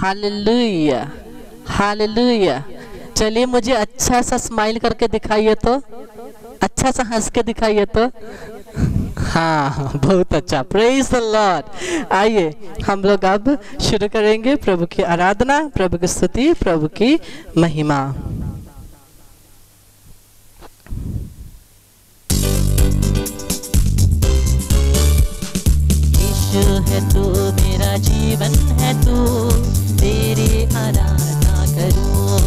Hallelujah, hallelujah. चलिए मुझे अच्छा सा स्माइल करके दिखाइए तो, अच्छा सा हंस के दिखाइए तो। हाँ, बहुत अच्छा। Praise the Lord. आइए हम लोग अब शुरू करेंगे प्रभु की आराधना, प्रभु की स्तुति, प्रभु की महिमा। यीशु है तू, मेरा जीवन है तू, तेरी आराधना करूं।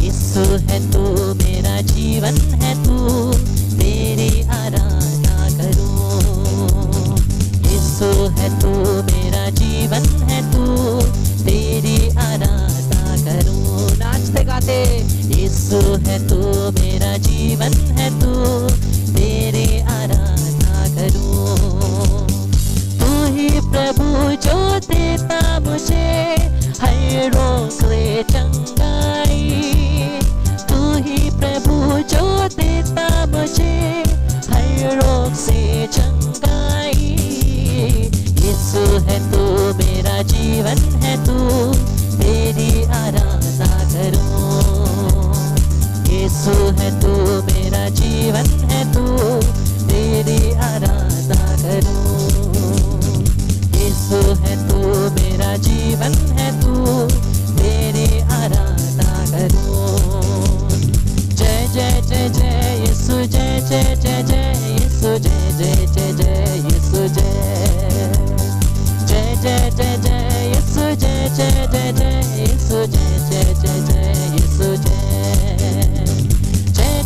यीशु है तू, मेरा जीवन है तू, तेरी आराधना करूं। यीशु है तू, मेरा जीवन है तू, तेरी आराधना करूं। नाचते गाते। यीशु है तू, मेरा जीवन है तू, तेरी आराधना करूं। तू ही प्रभु जो देता मुझे हर रोग से चंगाई। तू ही प्रभु जो देता मुझे हर रोग से चंगाई। यीशु है तू, मेरा जीवन है तू, तेरी आराधना करूं। यीशु है तू, मेरा जीवन है तू, तेरी आराधना करूं। यीशु है तू, मेरा जीवन है तू, तेरी आराधना करूं। जय जय जय जय यीशु, जय जय जय जय यीशु, जय जय जय जय यीशु, जय जय जय जय जय यीशु, जय जय जय जय यीशु, जय जय जय जय यीशु, जय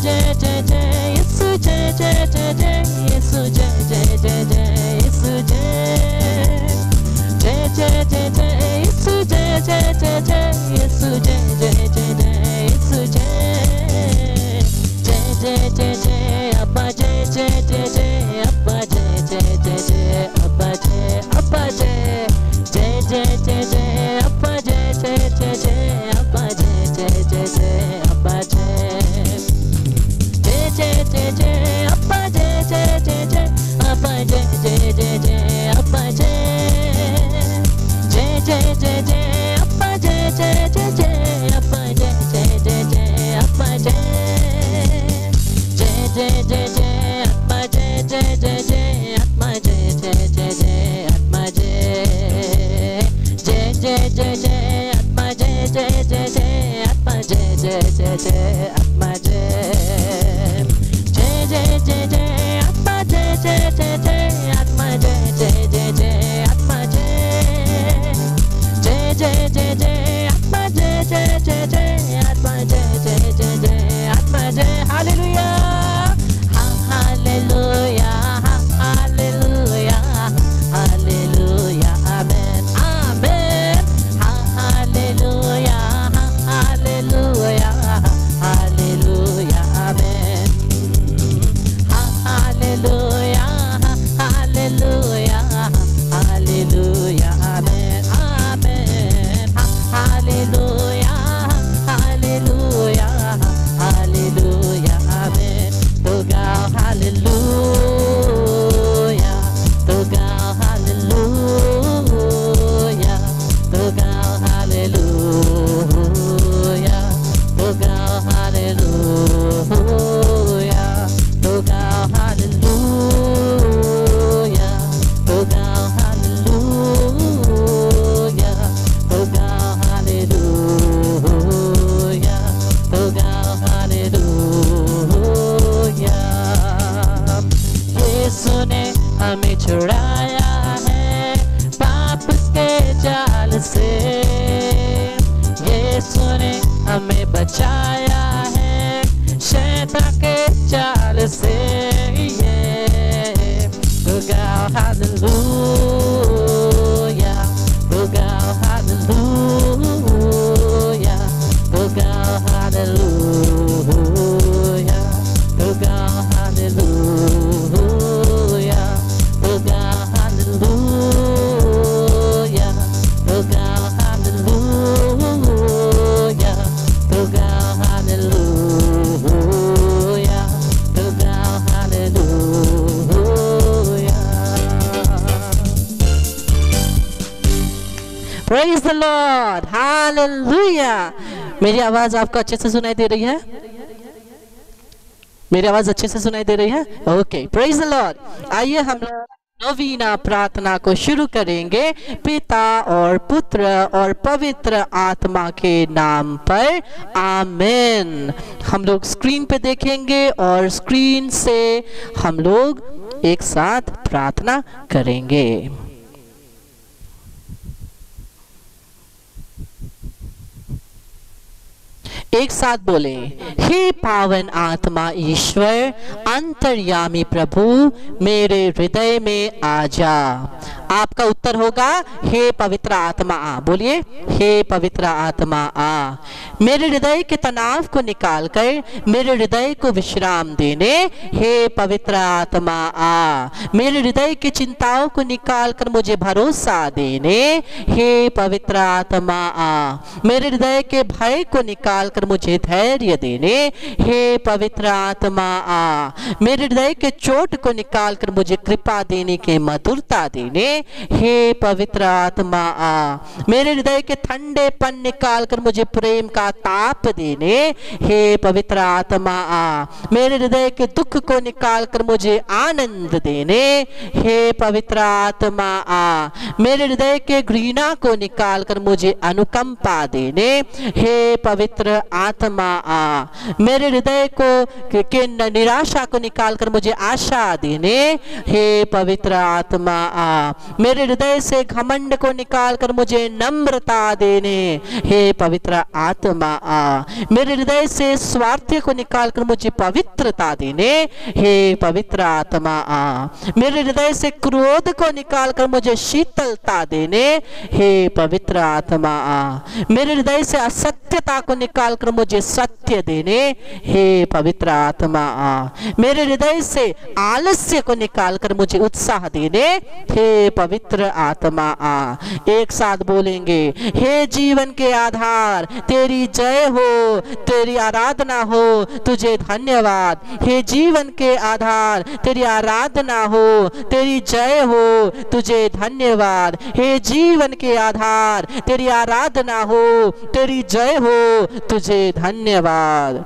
जय जय जय यीशु, जय जय जय जय यीशु, जय जय जय जय यीशु, जय जय जय जय यीशु, जय जय जय जय यीशु, जय जय जय जय यीशु, जय जय जय जय अब्बा, जय जय जय जय अब्बा, जय जय जय जय अब्बा, जय जय जय जय अब्बा, जय जय जय जय अब्बा, जय जय जय जय अब्बा, जय जय जय जय अब्बा, जय जय जय जय अब्बा, जय जय जय जय अब्बा, जय जय जय जय अब्बा, जय जय जय जय अब्बा, जय जय जय जय अब्बा, जय जय जय जय अब्बा, जय जय जय जय आत्मा, जय जय जय जय आत्मा, जय जय जय जय आत्मा, जय जय जय जय आत्मा, जय जय जय जय आत्मा, जय जय जय जय आत्मा, जय जय जय जय आत्मा, जय जय जय जय आत्मा, जय जय जय जय आत्मा, जय जय जय जय आत्मा, जय जय जय जय आत्मा, जय हालेलुया, हालेलुया, हालेलुया, हालेलुया, आमेन, आमेन, हालेलुया, हालेलुया, हालेलुया, आमेन, हालेलुया, हालेलुया, हालेलुया, आमेन, आमेन, हालेलुया, हालेलुया, हालेलुया, आमेन। तो गाओ हालेलुया, तो गाओ हालेलुया, तो गाओ हालेलुया, तो गाओ हालेलुया, तो गाओ हालेलुया, तो गाओ हालेलुया, तो गाओ हालेलुया, तो गाओ हालेलुया। यीशु ने हमें छुड़ाया है पाप के जाल से। यीशु ने हमें बचाया है शैतान के जाल से। तो गाओ हालेलुया, तो गाओ हालेलुया, तो गाओ हालेलुया, तो गाओ हालेलुया, तो गाओ हालेलुया, तो गाओ हालेलुया, तो गाओ hallelujah. Praise the lord, hallelujah. मेरी आवाज आपको अच्छे से सुनाई दे रही है? मेरी आवाज अच्छे से सुनाई दे रही है? Okay, praise the Lord. आइए हम नवीना प्रार्थना को शुरू करेंगे पिता और पुत्र और पवित्र आत्मा के नाम पर, आमीन। हम लोग स्क्रीन पे देखेंगे और स्क्रीन से हम लोग एक साथ प्रार्थना करेंगे। एक साथ बोले, हे पावन आत्मा ईश्वर, अंतर्यामी प्रभु, मेरे हृदय में आ जा। आपका उत्तर होगा, हे पवित्र आत्मा आ। बोलिए, हे पवित्र आत्मा आ। मेरे हृदय के तनाव को निकाल कर मेरे हृदय को विश्राम देने, हे पवित्र आत्मा आ। मेरे हृदय की चिंताओं को निकाल कर मुझे भरोसा देने, हे पवित्र आत्मा आ। मेरे हृदय के भय को निकाल कर मुझे धैर्य देने, हे पवित्र आत्मा आ। मेरे हृदय के चोट को निकाल कर मुझे कृपा देने के मधुरता देने, हे पवित्र आत्मा आ। मेरे हृदय के ठंडेपन निकाल कर मुझे प्रेम का ताप देने, हे पवित्र आत्मा आ। मेरे हृदय के दुख को निकाल कर मुझे आनंद देने, हे पवित्र आत्मा आ। मेरे हृदय के घृणा को निकाल कर मुझे अनुकंपा देने, हे पवित्र आत्मा आ। मेरे हृदय को के निराशा को निकाल कर मुझे आशा देने, हे पवित्र आत्मा आ। मेरे हृदय से घमंड को निकाल कर मुझे नम्रता देने, हे पवित्र आत्मा आ। मेरे हृदय से स्वार्थ्य को निकाल कर मुझे पवित्रता देने, हे पवित्र आत्मा आ। मेरे हृदय से क्रोध को निकाल कर मुझे शीतलता देने, हे पवित्र आत्मा आ। मेरे हृदय से असत्यता को निकाल कर मुझे सत्य देने, हे पवित्र आत्मा आ। मेरे हृदय से आलस्य को निकाल कर मुझे उत्साह देने, हे पवित्र आत्मा आ। एक साथ बोलेंगे, हे जीवन के आधार, तेरी जय हो, तेरी आराधना हो, तुझे धन्यवाद। हे जीवन के आधार, तेरी आराधना हो, तेरी जय हो, तुझे धन्यवाद। हे जीवन के आधार, तेरी आराधना हो, तेरी जय हो, तुझे धन्यवाद।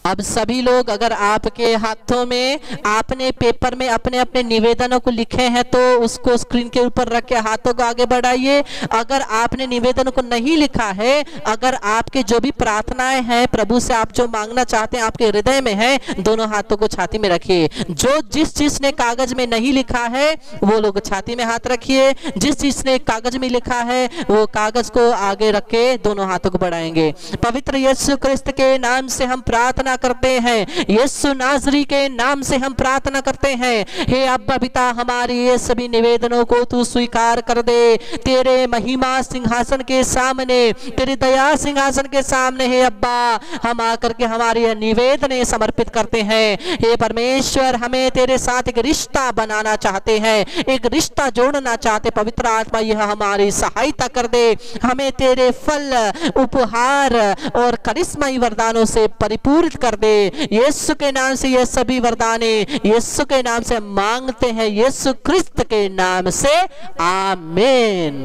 अब सभी लोग, अगर आपके हाथों में आपने पेपर में अपने अपने निवेदनों को लिखे हैं तो उसको स्क्रीन के ऊपर रख के हाथों को आगे बढ़ाइए। अगर आपने निवेदनों को नहीं लिखा है, अगर आपके जो भी प्रार्थनाएं हैं प्रभु से, आप जो मांगना चाहते हैं आपके हृदय में है, दोनों हाथों को छाती में रखिए। जो जिस चीज ने कागज में नहीं लिखा है वो लोग छाती में हाथ रखिए। जिस चीज ने कागज में लिखा है वो कागज को आगे रख के दोनों हाथों को बढ़ाएंगे। पवित्र यीशु क्रिस्त के नाम से हम प्रार्थना करते हैं, यीशु नाज़री के नाम से हम प्रार्थना करते हैं। हे अब्बा पिता, हमारी ये सभी निवेदनों को तू स्वीकार कर दे। तेरे महिमा सिंहासन के सामने, तेरी दया सिंहासन के सामने हे अब्बा हम आकर के हमारी निवेदनें समर्पित करते हैं। हे परमेश्वर, हमें तेरे साथ एक रिश्ता बनाना चाहते हैं, एक रिश्ता जोड़ना चाहते। पवित्र आत्मा यह हमारी सहायता कर दे। हमें तेरे फल, उपहार और करिश्माई वरदानों से परिपूरित कर दे। यीशु के नाम से ये सभी वरदाने यीशु के नाम से मांगते हैं, यीशु क्रिस्त के नाम से, आमीन।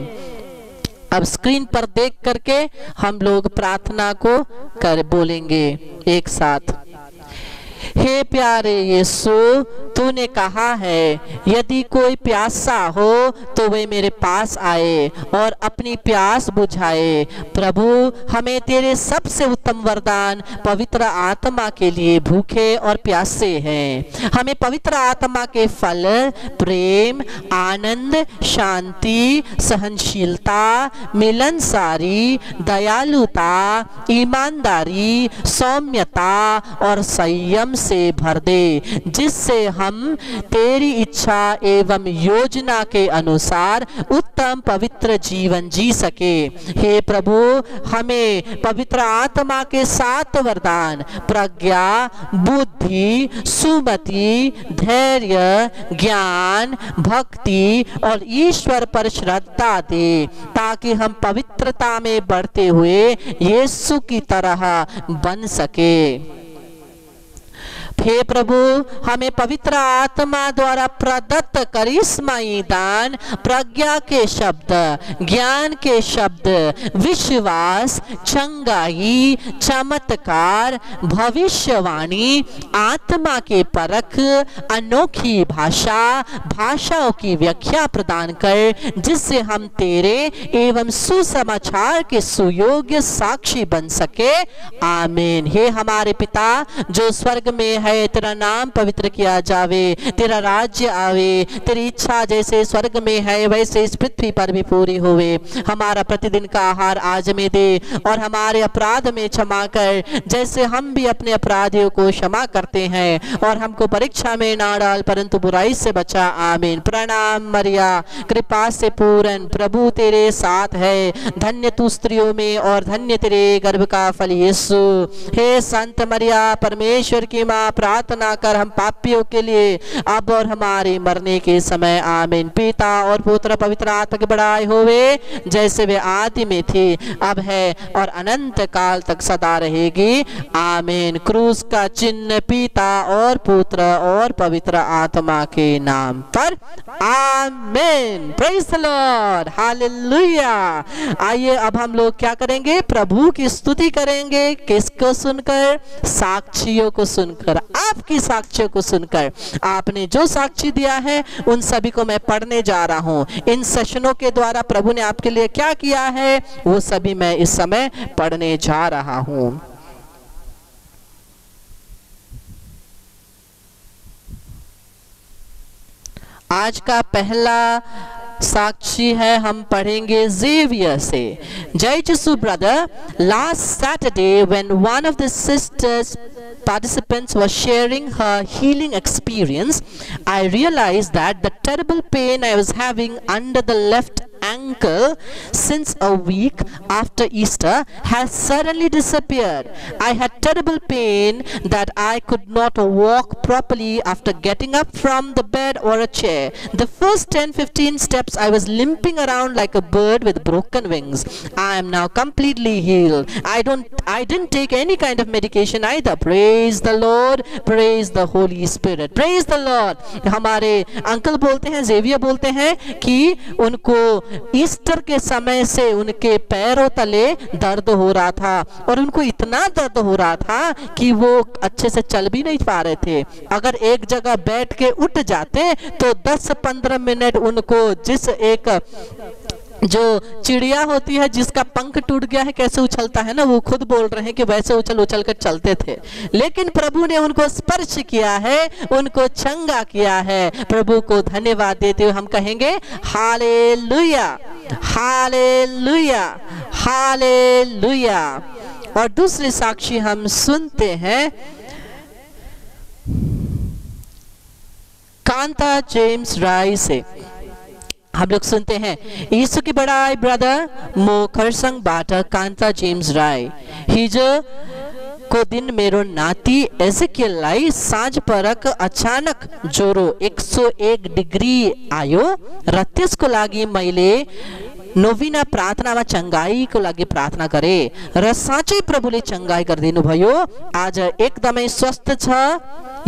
अब स्क्रीन पर देख करके हम लोग प्रार्थना को कर बोलेंगे एक साथ। हे प्यारे यीशु, तूने कहा है यदि कोई प्यासा हो तो वे मेरे पास आए और अपनी प्यास बुझाए। प्रभु, हमें तेरे सबसे उत्तम वरदान पवित्र आत्मा के लिए भूखे और प्यासे हैं। हमें पवित्र आत्मा के फल प्रेम, आनंद, शांति, सहनशीलता, मिलनसारी, दयालुता, ईमानदारी, सौम्यता और संयम से भर दे, जिससे हम तेरी इच्छा एवं योजना के अनुसार उत्तम पवित्र जीवन जी सके। हे प्रभु, हमें पवित्र आत्मा के 7 वरदान प्रज्ञा, बुद्धि, सुमति, धैर्य, ज्ञान, भक्ति और ईश्वर पर श्रद्धा दे, ताकि हम पवित्रता में बढ़ते हुए यीशु की तरह बन सके। हे प्रभु, हमें पवित्र आत्मा द्वारा प्रदत्त करिश्माई दान, प्रज्ञा के शब्द, ज्ञान के शब्द, विश्वास, चंगाई, चमत्कार, भविष्यवाणी, आत्मा के परख, अनोखी भाषा, भाषाओं की व्याख्या प्रदान कर, जिससे हम तेरे एवं सुसमाचार के सुयोग्य साक्षी बन सके। आमीन। हे हमारे पिता जो स्वर्ग में है, तेरा नाम पवित्र किया जावे, तेरा राज्य आवे, तेरी इच्छा जैसे स्वर्ग में है वैसे इस पृथ्वी पर भी पूरी होवे। हमारा प्रतिदिन का आहार आज में दे, और हमारे अपराध में क्षमा कर जैसे हम भी अपने अपराधियों को क्षमा करते हैं, और हमको परीक्षा में ना डाल परंतु बुराई से बचा। आमीन। प्रणाम मरिया, कृपा से पूर्ण, प्रभु तेरे साथ है, धन्य तू स्त्रियों में और धन्य तेरे गर्भ का फल यीशु। हे संत मरिया, परमेश्वर की माँ, प्रार्थना कर हम पापियों के लिए अब और हमारे मरने के समय। आमीन। पिता और पुत्र पवित्र आत्मा की बड़ाई होवे, जैसे वे आदि में थी, अब है और अनंत काल तक सदा रहेगी। आमीन। क्रूस का चिन्ह पिता और पुत्र और पवित्र आत्मा के नाम पर। आमीन। Praise the lord. हालेलुया। आइए अब हम लोग क्या करेंगे? प्रभु की स्तुति करेंगे। किसको सुनकर? साक्षियों को सुनकर, आपकी साक्षियों को सुनकर। आपने जो साक्षी दिया है उन सभी को मैं पढ़ने जा रहा हूं। इन सेशनों के द्वारा प्रभु ने आपके लिए क्या किया है वो सभी मैं इस समय पढ़ने जा रहा हूं। आज का पहला साक्षी है, हम पढ़ेंगे ज़ेवियर से। जय Yeshu brother, last Saturday when one of the sisters participants was sharing her healing experience, I realized that the terrible pain I was having under the left ankle since a week after Easter has suddenly disappeared. I had terrible pain that I could not walk properly after getting up from the bed or a chair. The first 10-15 steps I was limping around like a bird with broken wings. I am now completely healed. I didn't take any kind of medication either. Praise the Lord. Praise the Holy Spirit. Praise the Lord. हमारे uncle बोलते हैं, Xavier बोलते हैं कि उनको Easter के समय से उनके पैरों तले दर्द हो रहा था, और उनको इतना दर्द हो रहा था कि वो अच्छे से चल भी नहीं पा रहे थे। अगर एक जगह बैठ के उठ जाते तो 10-15 मिनट उनको, जिस एक जो चिड़िया होती है जिसका पंख टूट गया है कैसे उछलता है ना, वो खुद बोल रहे हैं कि वैसे उछल उछल कर चलते थे। लेकिन प्रभु ने उनको स्पर्श किया है, उनको चंगा किया है। प्रभु को धन्यवाद देते हुए हम कहेंगे हालेलुया, हालेलुया, हालेलुया। और दूसरी साक्षी हम सुनते हैं कांता जेम्स राय से। हम लोग सुनते हैं, यीशु की बड़ाई ब्रदर मोखरसंग बाटा कांता जेम्स राय। हिजो को दिन मेरो नाती एजेकियललाई साँझ परक अचानक ज्वरो 101 डिग्री आयो र त्यसको लागि मैले नोविना प्रार्थनामा चंगाईको लागि प्रार्थना गरे र साँच्चै प्रभुले चंगाई गरिदिनु भयो। आज एकदमै स्वस्थ छ,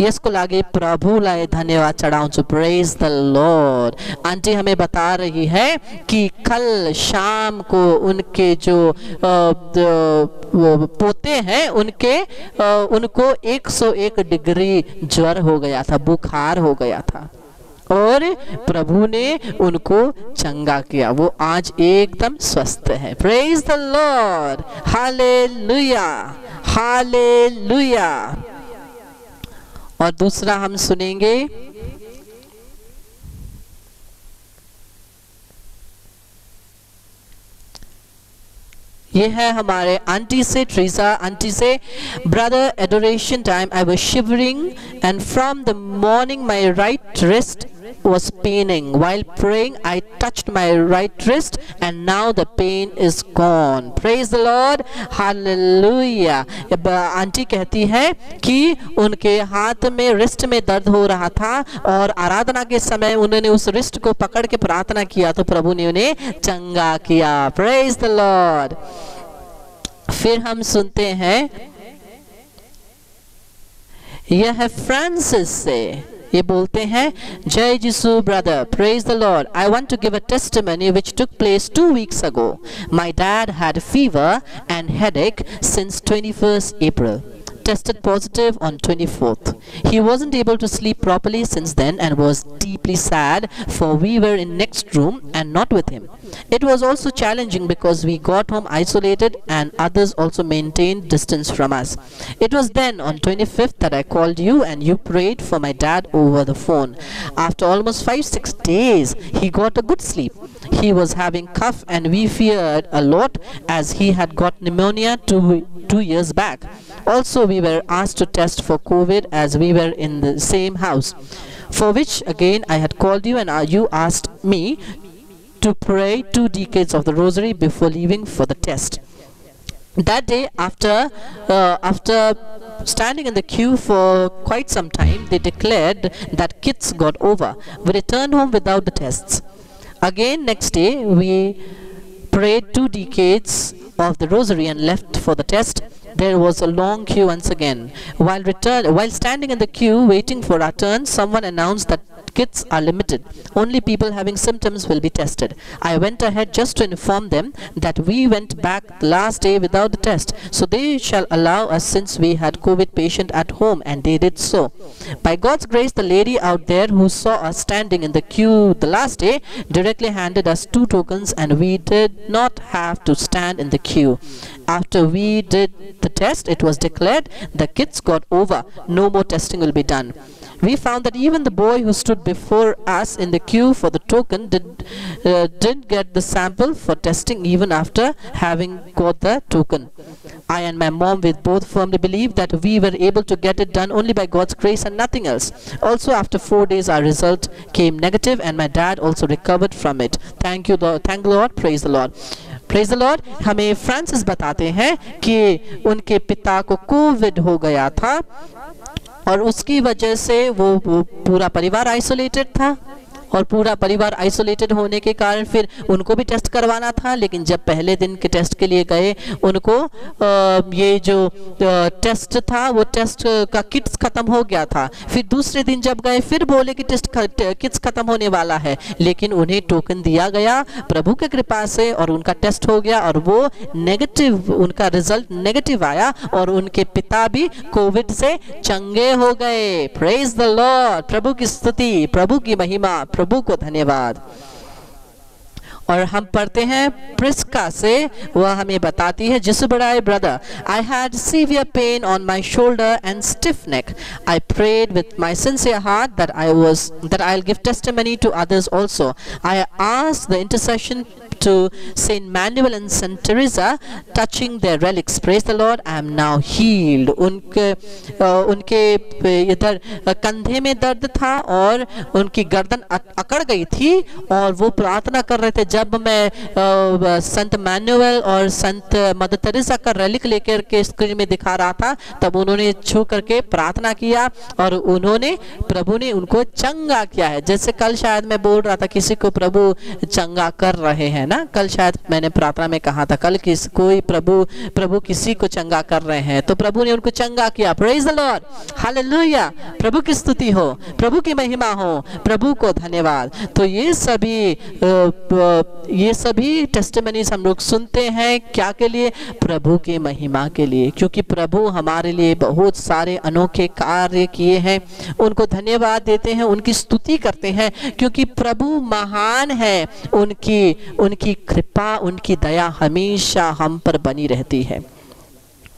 यसको लागि प्रभुलाई धन्यवाद चढ़ाऊं। Praise the lord. आंटी हमें बता रही है कि कल शाम को उनके जो पोते हैं उनको 101 डिग्री ज्वर हो गया था, बुखार हो गया था, और प्रभु ने उनको चंगा किया। वो आज एकदम स्वस्थ है। Praise the lord. Hallelujah, hallelujah. और दूसरा हम सुनेंगे ये है हमारे आंटी से, ट्रीसा आंटी से। Brother, adoration time I was shivering and from the morning my right wrist was paining. While praying, I touched my right wrist and now the pain is gone. Praise the Lord. Hallelujah. Aunty कहती है कि उनके हाथ में, wrist में दर्द हो रहा था और आराधना के समय उन्होंने उस रिस्ट को पकड़ के प्रार्थना किया तो प्रभु ने उन्हें चंगा किया। Praise the Lord. फिर हम सुनते हैं यह है फ्रांसिस से, ये बोलते हैं, जय जिसु brother, praise the Lord. I want to give a testimony which took place 2 weeks ago. My dad had fever and headache since 21st April. Tested positive on 24th. He wasn't able to sleep properly since then and was deeply sad, for we were in next room and not with him. It was also challenging because we got home isolated and others also maintained distance from us. It was then on 25th that I called you and you prayed for my dad over the phone. After almost 5-6 days, he got a good sleep. He was having cough and we feared a lot as he had got pneumonia two years back. Also, we were asked to test for COVID as we were in the same house, for which again I had called you and you asked me to pray 2 decades of the rosary before leaving for the test. That day, after standing in the queue for quite some time, they declared that kids got over. We returned home without the tests. Again, next day, we prayed 2 decades of the rosary and left for the test. There was a long queue once again. While standing in the queue waiting for our turn, someone announced that kits are limited. Only people having symptoms will be tested. I went ahead just to inform them that we went back the last day without the test, so they shall allow us since we had COVID patient at home, and they did so. By God's grace, the lady out there who saw us standing in the queue the last day directly handed us 2 tokens and we did not have to stand in the queue. After we did the test, it was declared the kids got over. No more testing will be done. We found that even the boy who stood before us in the queue for the token didn't get the sample for testing even after having got the token. I and my mom, we both firmly believe that we were able to get it done only by God's grace and nothing else. Also, after 4 days, our result came negative and my dad also recovered from it. Thank you, Lord. Thank the Lord. Praise the Lord. Praise the Lord. हमें Francis बताते हैं कि उनके पिता को Covid हो गया था और उसकी वजह से वो पूरा परिवार आइसोलेटेड था और पूरा परिवार आइसोलेटेड होने के कारण फिर उनको भी टेस्ट करवाना था, लेकिन जब पहले दिन के टेस्ट के लिए गए उनको ये जो टेस्ट था वो टेस्ट का किट्स खत्म हो गया था। फिर दूसरे दिन जब गए फिर बोले कि किट्स खत्म होने वाला है, लेकिन उन्हें टोकन दिया गया प्रभु के कृपा से और उनका टेस्ट हो गया और वो नेगेटिव, उनका रिजल्ट नेगेटिव आया और उनके पिता भी कोविड से चंगे हो गए। Praise the Lord. प्रभु की स्तुति, प्रभु की महिमा, प्रभु को धन्यवाद। और हम पढ़ते हैं प्रिस्का से, वह हमें बताती है, जिस बड़ाई brother, I had severe pain on my shoulder and stiff neck. I prayed with my sincere heart that I will give testimony to others also. I asked the intercession to Saint Manuel and Saint Teresa touching their relics. Praise the Lord, I am now healed. उनके इधर कंधे में दर्द था और उनकी गर्दन अकड़ गई थी और वो प्रार्थना कर रहे थे। जब मैं संत मैनुअल और संत मदर तेरेसा का रेलिक लेकर के स्क्रीन में दिखा रहा था, तब उन्होंने छू करके प्रार्थना किया और उन्होंने, प्रभु ने उनको चंगा किया है। जैसे कल शायद मैं बोल रहा था किसी को प्रभु चंगा कर रहे हैं ना, कल शायद मैंने प्रार्थना में कहा था कल कोई प्रभु किसी को चंगा कर रहे हैं, तो प्रभु ने उनको चंगा किया। Praise the lord, hallelujah. प्रभु की स्तुति हो, प्रभु की महिमा हो, प्रभु को धन्यवाद। तो ये सभी टेस्टिमनीज हम लोग सुनते हैं क्या के लिए? प्रभु की महिमा के लिए, क्योंकि प्रभु हमारे लिए बहुत सारे अनोखे कार्य किए हैं। उनको धन्यवाद देते हैं, उनकी स्तुति करते हैं, क्योंकि प्रभु महान है। उनकी कृपा, उनकी दया हमेशा हम पर बनी रहती है।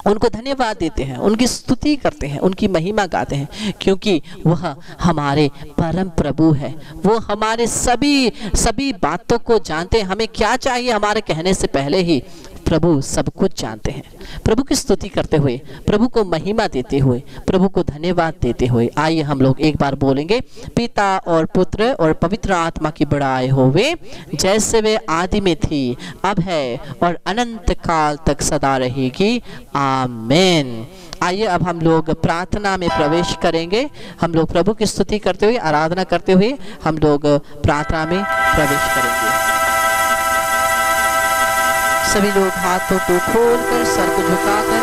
उनको धन्यवाद देते हैं, उनकी स्तुति करते हैं, उनकी महिमा गाते हैं, क्योंकि वह हमारे परम प्रभु है। वो हमारे सभी बातों को जानते हैं। हमें क्या चाहिए हमारे कहने से पहले ही प्रभु सब कुछ जानते हैं। प्रभु की स्तुति करते हुए, प्रभु को महिमा देते हुए, प्रभु को धन्यवाद देते हुए, आइए हम लोग एक बार बोलेंगे, पिता और पुत्र और पवित्र आत्मा की बड़ाई होवे, जैसे वे आदि में थी, अब है और अनंत काल तक सदा रहेगी। आमीन। आइए अब हम लोग प्रार्थना में प्रवेश करेंगे। हम लोग प्रभु की स्तुति करते हुए, आराधना करते हुए हम लोग प्रार्थना में प्रवेश करेंगे। सभी लोग हाथों को खोलकर, सर को झुकाकर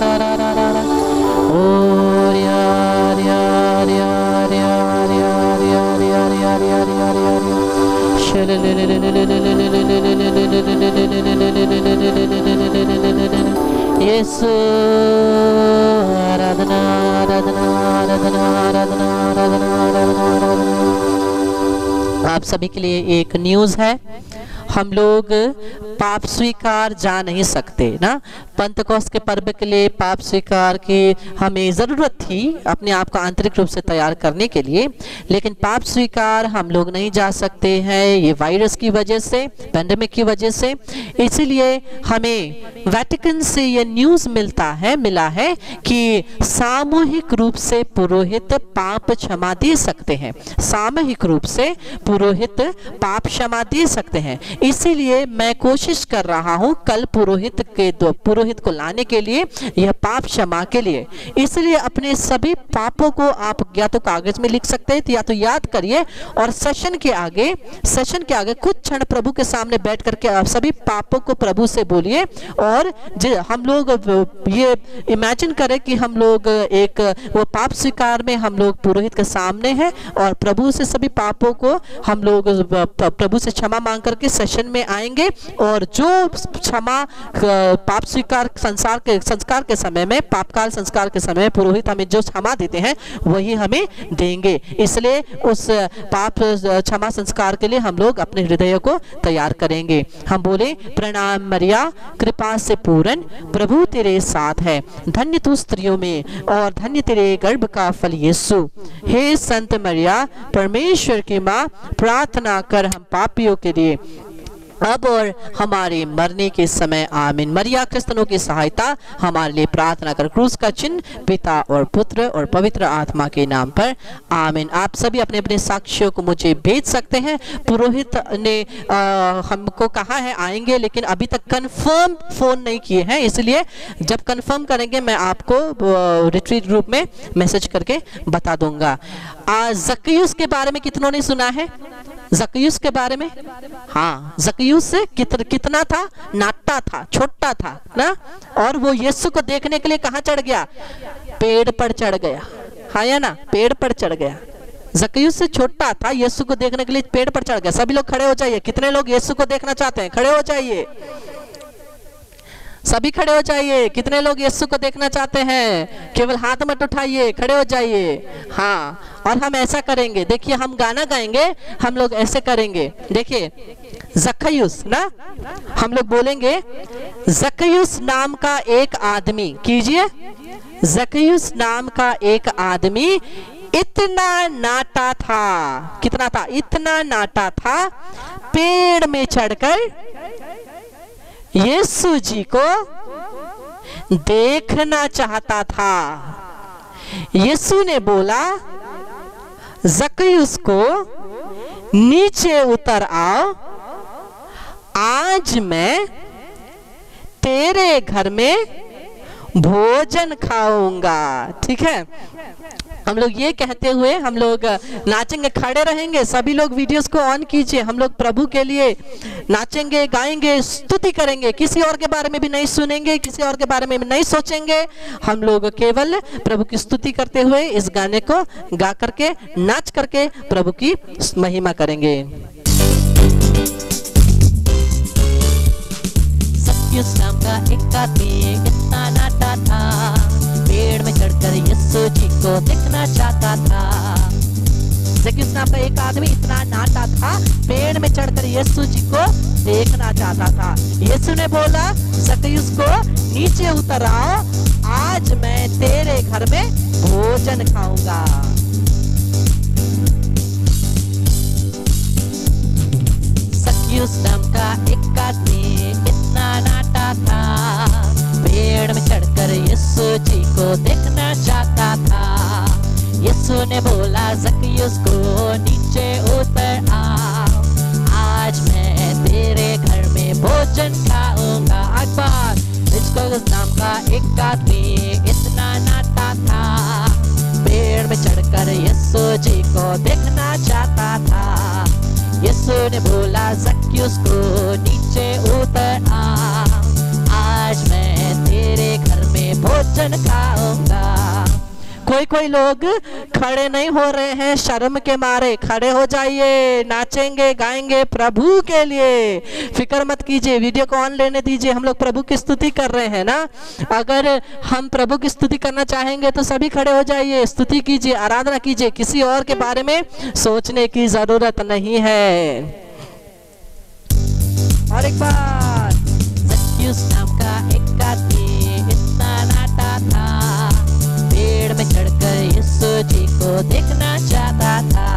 यीशु आराधना आराधना आराधना आराधना आराधना आराधना। आप सभी के लिए एक न्यूज़ है, हम लोग पाप स्वीकार जा नहीं सकते ना। पंतकोस्त के पर्व के लिए पाप स्वीकार की हमें ज़रूरत थी अपने आप को आंतरिक रूप से तैयार करने के लिए, लेकिन पाप स्वीकार हम लोग नहीं जा सकते हैं ये वायरस की वजह से, पैंडेमिक की वजह से। इसीलिए हमें वेटिकन से ये न्यूज़ मिला है कि सामूहिक रूप से पुरोहित पाप क्षमा दे सकते हैं। सामूहिक रूप से पुरोहित पाप क्षमा दे सकते हैं। इसीलिए मैं कोशिश कर रहा हूं कल पुरोहित को लाने के लिए, यह पाप क्षमा के लिए। इसलिए अपने सभी पापों को आप या तो कागज में लिख सकते हैं या तो याद करिए, और सेशन के आगे कुछ क्षण प्रभु के सामने बैठ करके आप सभी पापों को प्रभु से बोलिए। और हम लोग ये इमेजिन करें कि हम लोग एक वो पाप स्वीकार में हम लोग पुरोहित के सामने हैं और प्रभु से सभी पापों को हम लोग प्रभु से क्षमा मांग करके सेशन में आएंगे, और जो क्षमा पाप स्वीकार संस्कार के समय में, पापकाल संस्कार के समय पुरोहित हमें जो क्षमा देते हैं वही हमें देंगे। इसलिए उस पाप क्षमा संस्कार के लिए हम लोग अपने हृदय को तैयार करेंगे। हम बोले, प्रणाम मरिया कृपा से पूर्ण प्रभु तेरे साथ है, धन्य तू स्त्रियों में और धन्य तेरे गर्भ का फल यीशु। हे संत मरिया परमेश्वर की माँ, प्रार्थना कर हम पापियों के लिए अब और हमारे मरने के समय आमीन। मरिया क्रिस्तनों की सहायता हमारे लिए प्रार्थना कर। क्रूस का चिन्ह पिता और पुत्र और पवित्र आत्मा के नाम पर आमीन। आप सभी अपने अपने साक्ष्यों को मुझे भेज सकते हैं। पुरोहित ने हमको कहा है आएंगे, लेकिन अभी तक कंफर्म फोन नहीं किए हैं, इसलिए जब कंफर्म करेंगे मैं आपको रिट्रीट ग्रुप में मैसेज करके बता दूंगा। जक्कैयुस के बारे में कितनों ने सुना है? जक्कैयुस के बारे में, हाँ, जक्कैयुस कितना था? नाटा था, छोटा था ना, और वो यीशु को देखने के लिए कहाँ चढ़ गया? पेड़ पर चढ़ गया, हाँ या ना, पेड़ पर चढ़ गया। जक्कैयुस से छोटा था, यीशु को देखने के लिए पेड़ पर चढ़ गया। सभी लोग खड़े हो जाइए। कितने लोग यीशु को देखना चाहते हैं? खड़े हो जाइए, सभी खड़े हो जाइए। कितने लोग यीशु को देखना चाहते हैं? केवल हाथ मत उठाइए, खड़े हो जाइए। हाँ, और हम ऐसा करेंगे, देखिए हम गाना गाएंगे, हम लोग ऐसे करेंगे। देखिए जक्कैयुस ना, हम लोग बोलेंगे जक्कैयुस नाम का एक आदमी, कीजिए, जक्कैयुस नाम का एक आदमी इतना नाटा था। कितना था? इतना नाटा था, पेड़ में चढ़कर यीशु जी को देखना चाहता था। यीशु ने बोला, जक्कैयुस को नीचे उतर आओ, आज मैं तेरे घर में भोजन खाऊंगा। ठीक है, हम लोग ये कहते हुए हम लोग नाचेंगे, खड़े रहेंगे। सभी लोग वीडियोस को ऑन कीजिए। हम लोग प्रभु के लिए नाचेंगे, गाएंगे, स्तुति करेंगे। किसी और के बारे में भी नहीं सुनेंगे, किसी और के बारे में भी नहीं सोचेंगे। हम लोग केवल प्रभु की स्तुति करते हुए इस गाने को गा करके, नाच करके प्रभु की महिमा करेंगे। जक्कैयुस नाम का एक आदमी इतना नाटा था, पेड़ में चढ़कर यीशु जी को देखना चाहता था। जक्कैयुस नाम का एक आदमी इतना नाटा था, पेड़ में चढ़कर यीशु जी को देखना चाहता था। यीशु ने बोला, जक्कैयुस को नीचे उतर आओ, आज मैं तेरे घर में भोजन खाऊंगा। जक्कैयुस नाम का एक आदमी इतना नाटा था, पेड़ में चढ़कर यीशु जी को देखना चाहता था। यीशु ने बोला, जक्कैयुस को नीचे उतर आओ, आज मैं तेरे घर में भोजन खाऊंगा। अकबर जक्कैयुस नाम का एक आदमी इतना नाटा था, पेड़ में चढ़कर यीशु जी को देखना चाहता था। यीशु ने बोला, जक्कैयुस को नीचे उतर आ, आज मैं तेरे घर में भोजन खाऊंगा। कोई कोई लोग खड़े नहीं हो रहे हैं शर्म के मारे। खड़े हो जाइए, नाचेंगे गाएंगे प्रभु के लिए। फिक्र मत कीजिए, वीडियो को ऑन लेने दीजिए, हम लोग प्रभु की स्तुति कर रहे हैं ना। अगर हम प्रभु की स्तुति करना चाहेंगे तो सभी खड़े हो जाइए, स्तुति कीजिए, आराधना कीजिए। किसी और के बारे में सोचने की जरूरत नहीं है। और एक बार, ज़क्कैयुस नाम का एक आदमी इतना नाटा था, पेड़ में चढ़कर यीशु जी को देखना चाहता था।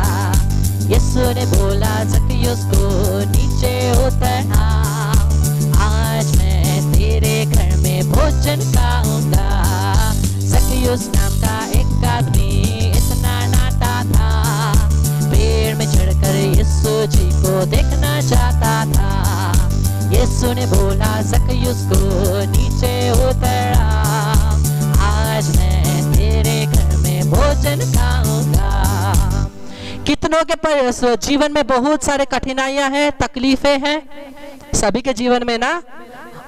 यीशु ने बोला ज़क्कैयुस को नीचे उतरना, आज मैं तेरे घर में भोजन खाऊंगा। ज़क्कैयुस नाम का एक आदमी इतना नाटा था, पेड़ में चढ़कर यीशु जी को देखना चाहता था। यीशु ने बोला ज़क्कैयुस को नीचे उतरा, आज मैं तेरे घर में भोजन खाऊंगा। कितनों के जीवन में बहुत सारे कठिनाइयां हैं, तकलीफें हैं, सभी के जीवन में ना।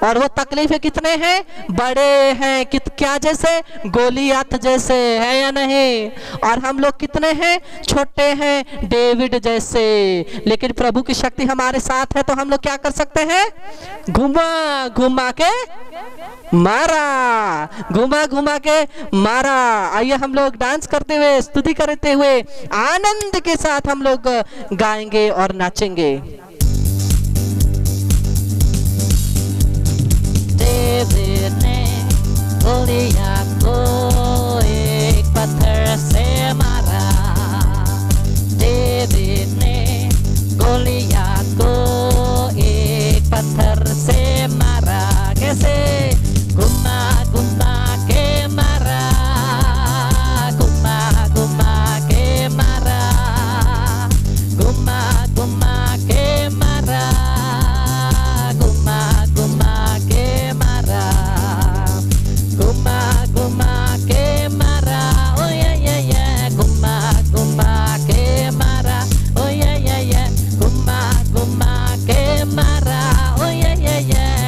और वो तकलीफें कितने हैं, बड़े हैं, क्या जैसे गोलियत जैसे, है या नहीं। और हम लोग कितने हैं, छोटे हैं, डेविड जैसे। लेकिन प्रभु की शक्ति हमारे साथ है तो हम लोग क्या कर सकते हैं, घुमा घुमा के मारा, घुमा घुमा के मारा। आइए हम लोग डांस करते हुए, स्तुति करते हुए, आनंद के साथ हम लोग गाएंगे और नाचेंगे। डेविड ने गोलियत को एक पत्थर से मारा। डेविड ने गोलियत को एक पत्थर से मारा। कैसे? घुमा घुमा के मारा, घुमा घुमा के मारा, घुमा घुमा के मारा, घुमा घुमा के मारा, घुमा घुमा के मारा। ओ या घुमा घुमा के मारा। ओ या घुमा घुमा के मारा। ओ या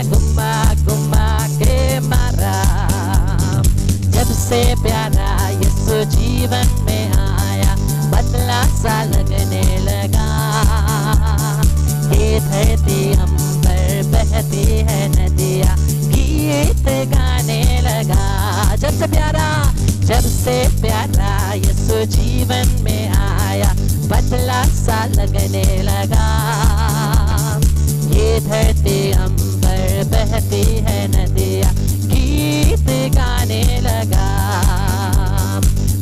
घुमा घुमा के मारा। जब से प्यारा यीशु जीवन में आया, बदला सा लगने लगा। ये धरती हम पर बहती है नदियाँ, गीत गाने लगा। जब से प्यारा यीशु जीवन में आया, बदला सा लगने लगा। ये धरती हम पर बहती है नदियाँ, गीत गाने लगा।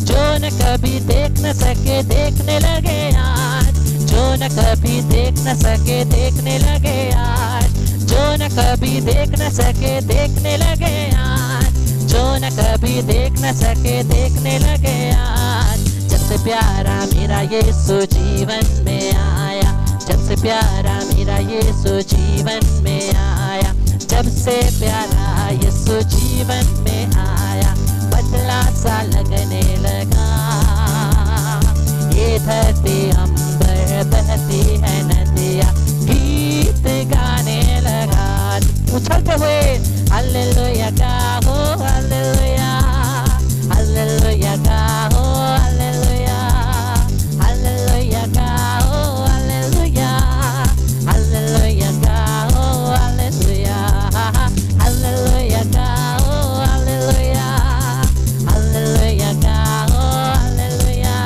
जो न कभी देख न सके देखने लगे आज, जो न कभी देख न सके देखने लगे आज, जो न कभी देख न सके देखने लगे आज, जो न कभी देख न सके देखने लगे आज। जब से प्यारा मेरा यीशु जीवन में आया, जब से प्यारा मेरा यीशु जीवन में आया, जब से प्यारा यीशु जीवन में आया, बदला सा लगने लगा। ये धरती हम पर बहती है नदियाँ, गीत गाने लगा। उछलते हुए हालेलुया गाओ, हालेलुया, हालेलुया गाओ, हालेलुया, हालेलुया गाओ, हालेलुया, हालेलुया गाओ, हालेलुया, हालेलुया गाओ, हालेलुया, हालेलुया गाओ, हालेलुया,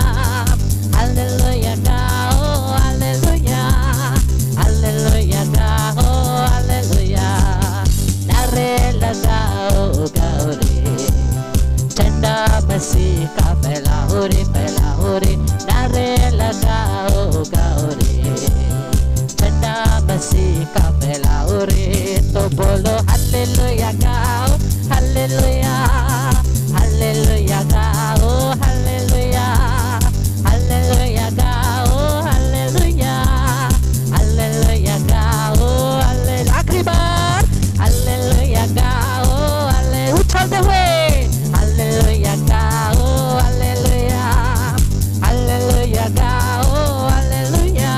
हालेलुया गाओ, हालेलुया, हालेलुया गाओ, हालेलुया। नारे लगाओ गाओ रे, झंडा मसीह का फैलाओ रे, फैलाओ रे। नारे लगाओ गाओ रे, झंडा मसीह का फैलाओ रे। तो बोलो हालेलुया गाओ, हालेलुया, हालेलुया गाओ, हालेलुया, हालेलुया गाओ, हालेलुया, हालेलुया गाओ, हालेलुया। आखिरी बार हालेलुया गाओ, हालेलुया। उछलते हुए हालेलुया गाओ, हालेलुया, हालेलुया गाओ, हालेलुया,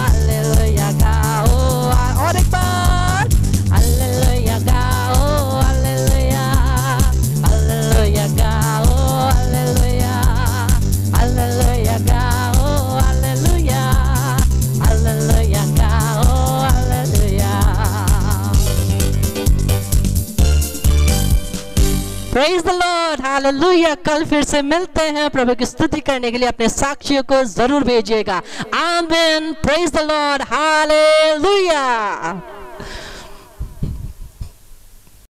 हालेलुया गाओ। और एक बार हालेलुया गाओ, हालेलुया, हालेलुया गाओ। Praise the lord, hallelujah. कल फिर से मिलते हैं, प्रभु की स्तुति करने के लिए अपने साक्षियों को जरूर भेजिएगा। आमीन, प्रेज द लॉर्ड, हालेलुया।